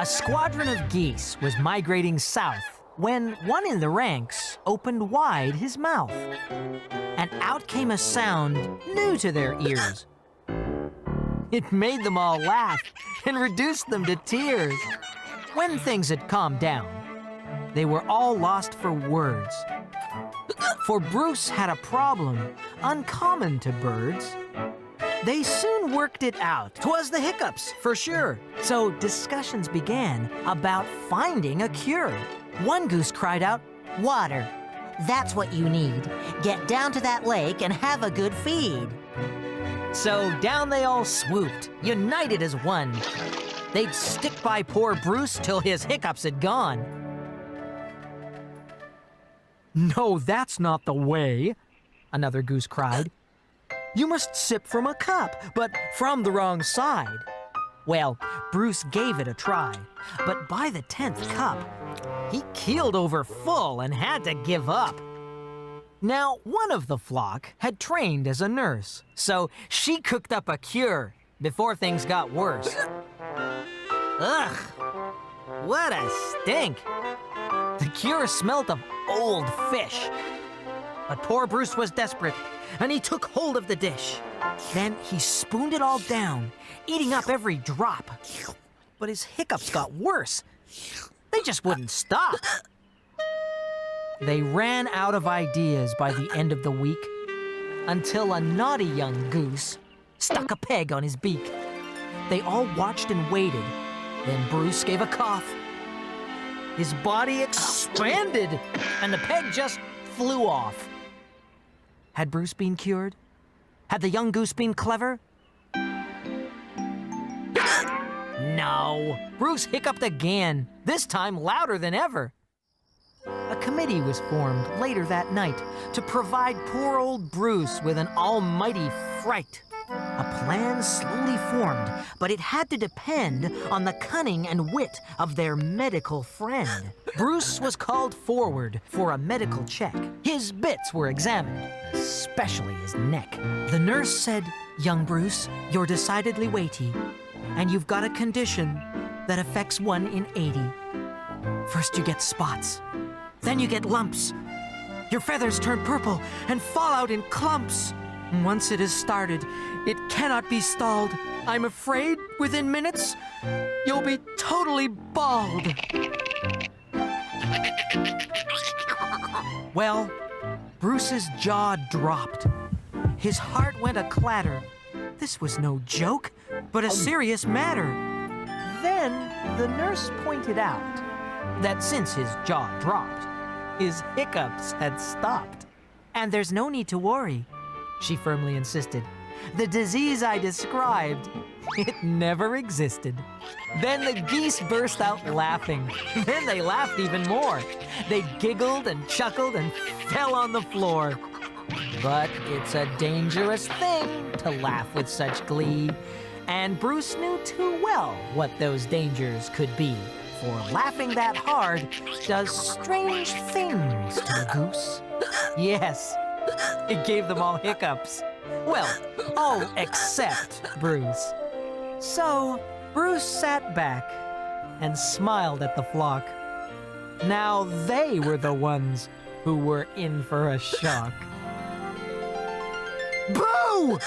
squadron of geese was migrating south when one in the ranks opened wide his mouth, and out came a sound new to their ears. It made them all laugh and reduced them to tears. When things had calmed down, they were all lost for words. For Bruce had a problem uncommon to birds. They soon worked it out. 'Twas the hiccups, for sure. So discussions began about finding a cure. One goose cried out, Water. That's what you need. Get down to that lake and have a good feed. So down they all swooped, united as one. They'd stick by poor Bruce till his hiccups had gone. "No, that's not the way," another goose cried. "You must sip from a cup, but from the wrong side." Well, Bruce gave it a try, but by the 10th cup, he keeled over full and had to give up. Now, one of the flock had trained as a nurse, so she cooked up a cure before things got worse. Ugh, what a stink. The cure smelt of old fish. But poor Bruce was desperate, and he took hold of the dish. Then he spooned it all down, eating up every drop. But his hiccups got worse. They just wouldn't stop. They ran out of ideas by the end of the week, until a naughty young goose stuck a peg on his beak. They all watched and waited. Then Bruce gave a cough. His body expanded, and the peg just flew off. Had Bruce been cured? Had the young goose been clever? No. Bruce hiccuped again, this time louder than ever. A committee was formed later that night to provide poor old Bruce with an almighty fright. A plan slowly formed, but it had to depend on the cunning and wit of their medical friend. Bruce was called forward for a medical check. His bits were examined, especially his neck. The nurse said, "Young Bruce, you're decidedly weighty, and you've got a condition that affects 1 in 80. First you get spots, then you get lumps. Your feathers turn purple and fall out in clumps. Once it is started, it cannot be stalled. I'm afraid within minutes, you'll be totally bald." Well, Bruce's jaw dropped. His heart went a-clatter. This was no joke, but a serious matter. Then the nurse pointed out that since his jaw dropped, his hiccups had stopped. "And there's no need to worry," she firmly insisted. "The disease I described, it never existed." Then the geese burst out laughing. Then they laughed even more. They giggled and chuckled and fell on the floor. But it's a dangerous thing to laugh with such glee, and Bruce knew too well what those dangers could be, for laughing that hard does strange things to a goose. Yes, it gave them all hiccups. Well, all except Bruce. So Bruce sat back and smiled at the flock. Now they were the ones who were in for a shock. Boo!